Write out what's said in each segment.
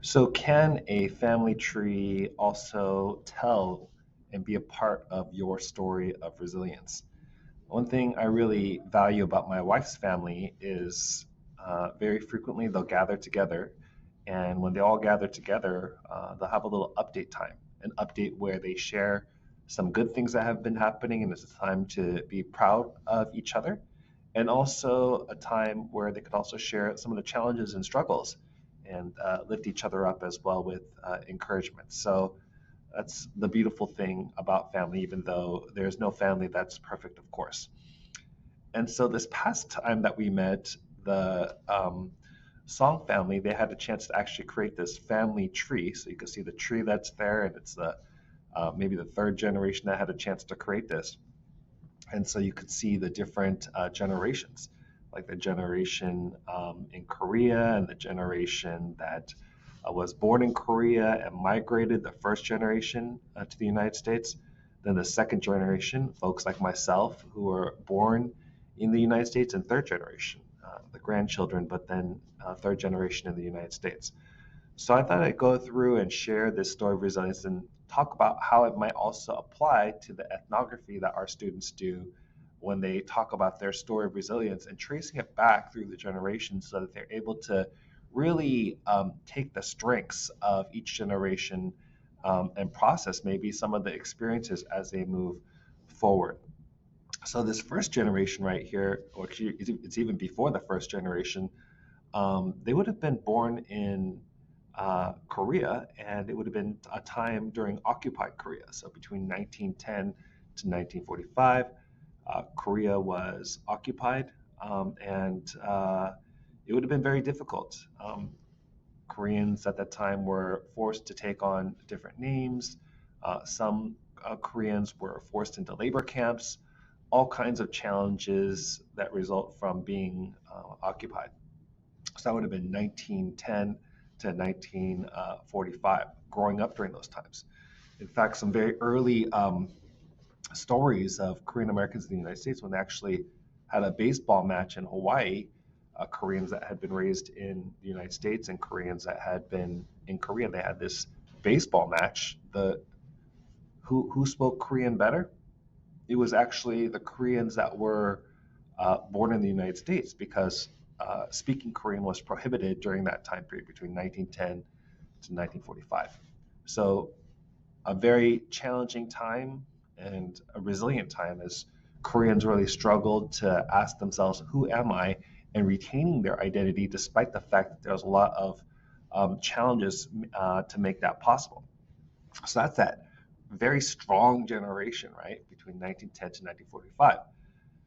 So, can a family tree also tell and be a part of your story of resilience? One thing I really value about my wife's family is very frequently they'll gather together. And when they all gather together, they'll have a little update time, an update where they share some good things that have been happening, and it's a time to be proud of each other, and also a time where they could also share some of the challenges and struggles and lift each other up as well with encouragement. So that's the beautiful thing about family, even though there's no family that's perfect, of course. And so this past time that we met, the Song family, they had a chance to actually create this family tree. So you can see the tree that's there, and it's the maybe the third generation that had a chance to create this. And so you could see the different generations, like the generation in Korea and the generation that was born in Korea and migrated, the first generation to the United States. Then the second generation, folks like myself who were born in the United States, and third generation, the grandchildren, but then third generation in the United States. So I thought I'd go through and share this story of resilience and talk about how it might also apply to the ethnography that our students do when they talk about their story of resilience and tracing it back through the generations so that they're able to really take the strengths of each generation and process maybe some of the experiences as they move forward. So this first generation right here, or actually it's even before the first generation, they would have been born in Korea, and it would have been a time during occupied Korea. So between 1910 to 1945, Korea was occupied, and it would have been very difficult. Koreans at that time were forced to take on different names. Some Koreans were forced into labor camps, all kinds of challenges that result from being occupied. So that would have been 1910 to 1945, growing up during those times. In fact, some very early stories of Korean Americans in the United States when they actually had a baseball match in Hawaii, Koreans that had been raised in the United States and Koreans that had been in Korea. They had this baseball match. The who spoke Korean better? It was actually the Koreans that were born in the United States because speaking Korean was prohibited during that time period between 1910 to 1945. So a very challenging time and a resilient time as Koreans really struggled to ask themselves, who am I? And retaining their identity despite the fact that there was a lot of challenges to make that possible. So that's that very strong generation, right, between 1910 to 1945.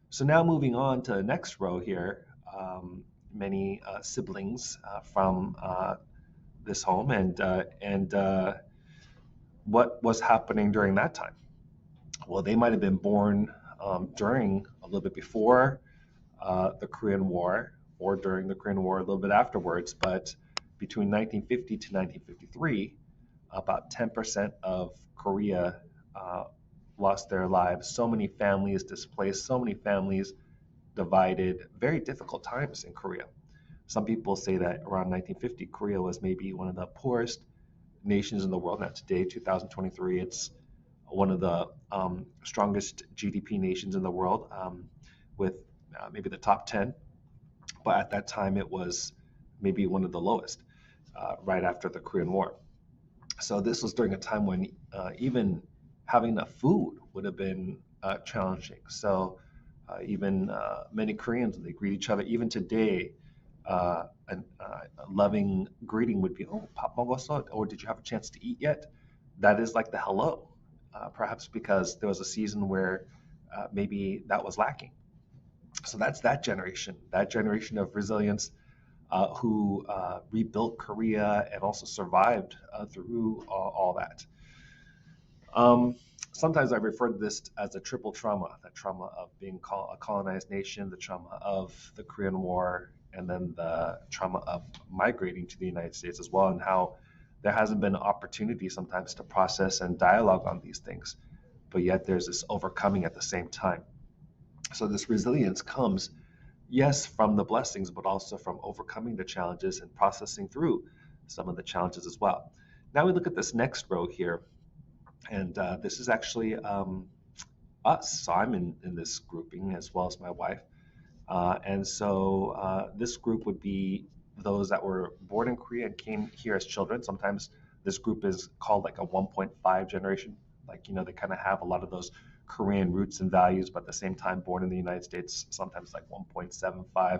So now moving on to the next row here, many siblings from this home, and what was happening during that time? Well, they might have been born during a little bit before the Korean War or during the Korean War a little bit afterwards, but between 1950 to 1953, about 10% of Korea lost their lives. So many families displaced, so many families divided, very difficult times in Korea. Some people say that around 1950, Korea was maybe one of the poorest nations in the world. Now, today, 2023, it's one of the strongest GDP nations in the world with maybe the top 10. But at that time, it was maybe one of the lowest right after the Korean War. So this was during a time when even having enough food would have been challenging. So even many Koreans, they greet each other. Even today, a loving greeting would be, "Oh, 밥 먹었어?" Or "Did you have a chance to eat yet?" That is like the hello. Perhaps because there was a season where maybe that was lacking. So that's that generation of resilience who rebuilt Korea and also survived through all that. Um, Sometimes I refer to this as a triple trauma, the trauma of being a colonized nation, the trauma of the Korean War, and then the trauma of migrating to the United States as well, and how there hasn't been an opportunity sometimes to process and dialogue on these things, but yet there's this overcoming at the same time. So this resilience comes, yes, from the blessings, but also from overcoming the challenges and processing through some of the challenges as well. Now we look at this next row here, and this is actually us. So I'm in this grouping as well as my wife. This group would be those that were born in Korea and came here as children. Sometimes this group is called like a 1.5 generation. Like, they kind of have a lot of those Korean roots and values, but at the same time born in the United States, sometimes like 1.75.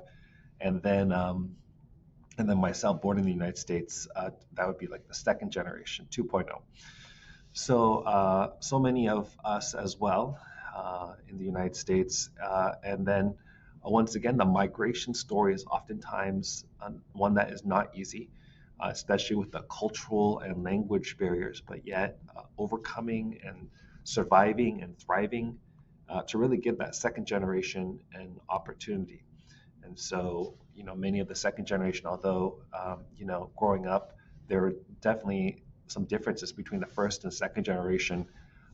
And then um, and then myself, born in the United States, that would be like the second generation, 2.0. So many of us as well in the United States. And then once again, the migration story is oftentimes one that is not easy, especially with the cultural and language barriers, but yet overcoming and surviving and thriving to really give that second generation an opportunity. And so, many of the second generation, although, growing up, there were definitely some differences between the first and second generation.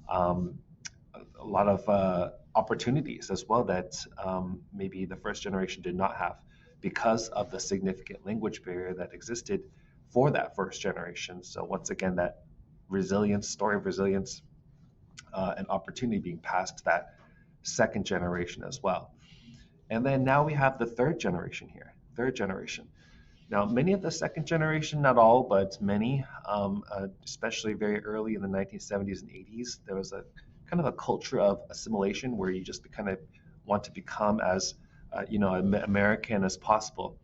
Um, a lot of opportunities as well that maybe the first generation did not have because of the significant language barrier that existed for that first generation. So once again, that resilience, story of resilience, and opportunity being passed to that second generation as well. And then now we have the third generation here, third generation. Now, many of the second generation, not all, but many, especially very early in the 1970s and 80s, there was a kind of a culture of assimilation where you just kind of want to become as, American as possible.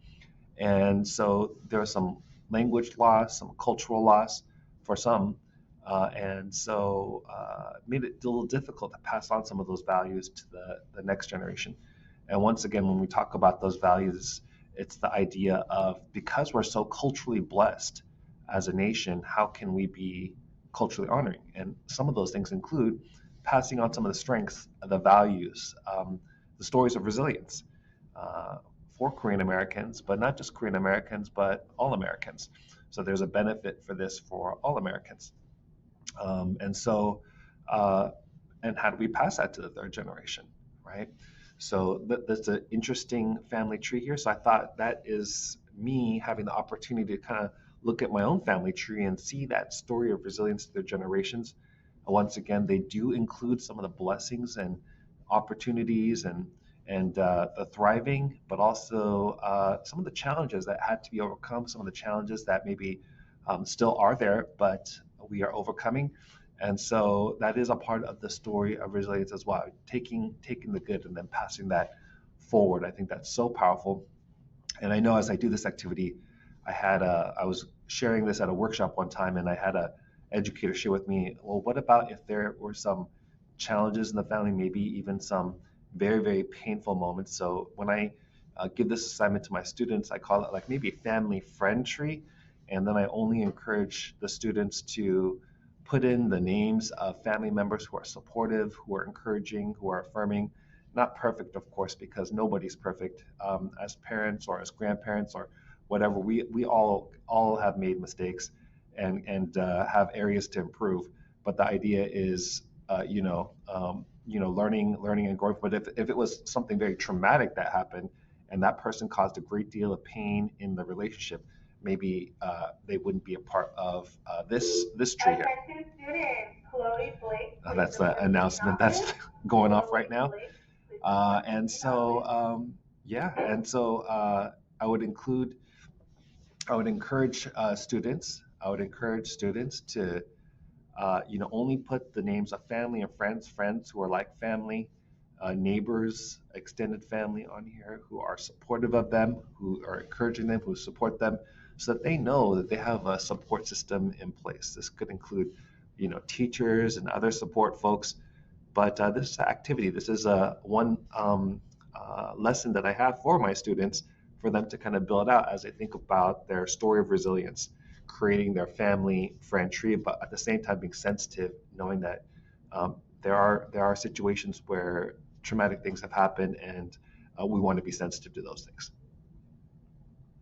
And so there was some language loss, some cultural loss for some. It made it a little difficult to pass on some of those values to the next generation. And once again, when we talk about those values, it's the idea of because we're so culturally blessed as a nation, how can we be culturally honoring? And some of those things include passing on some of the strengths, the values, the stories of resilience uh, for Korean Americans, but not just Korean Americans, but all Americans. So there's a benefit for this for all Americans. Um, and so, uh, and how do we pass that to the third generation, right? So that's an interesting family tree here. So I thought that is me having the opportunity to kind of look at my own family tree and see that story of resilience through generations. Once again, they do include some of the blessings and opportunities and the thriving, but also some of the challenges that had to be overcome, some of the challenges that maybe still are there, but we are overcoming. And so that is a part of the story of resilience as well, taking the good and then passing that forward. I think that's so powerful. And I know as I do this activity, I was sharing this at a workshop one time, and I had a educator share with me, well, what about if there were some challenges in the family, maybe even some very, very painful moments? So when I give this assignment to my students, I call it like maybe a family friend tree. And then I only encourage the students to put in the names of family members who are supportive, who are encouraging, who are affirming. Not perfect, of course, because nobody's perfect. As parents or as grandparents or whatever, we all have made mistakes and have areas to improve. But the idea is, learning and growth. But if it was something very traumatic that happened, and that person caused a great deal of pain in the relationship, maybe they wouldn't be a part of this tree here. That's the announcement that's going off right now. Yeah, and so I would include, I would encourage students. I would encourage students to, only put the names of family and friends who are like family, neighbors, extended family on here who are supportive of them, who are encouraging them, who support them, so that they know that they have a support system in place. This could include, teachers and other support folks. But this is an activity. This is one lesson that I have for my students for them to kind of build out as they think about their story of resilience, creating their family friend tree, but at the same time being sensitive, knowing that there are situations where traumatic things have happened, and we want to be sensitive to those things.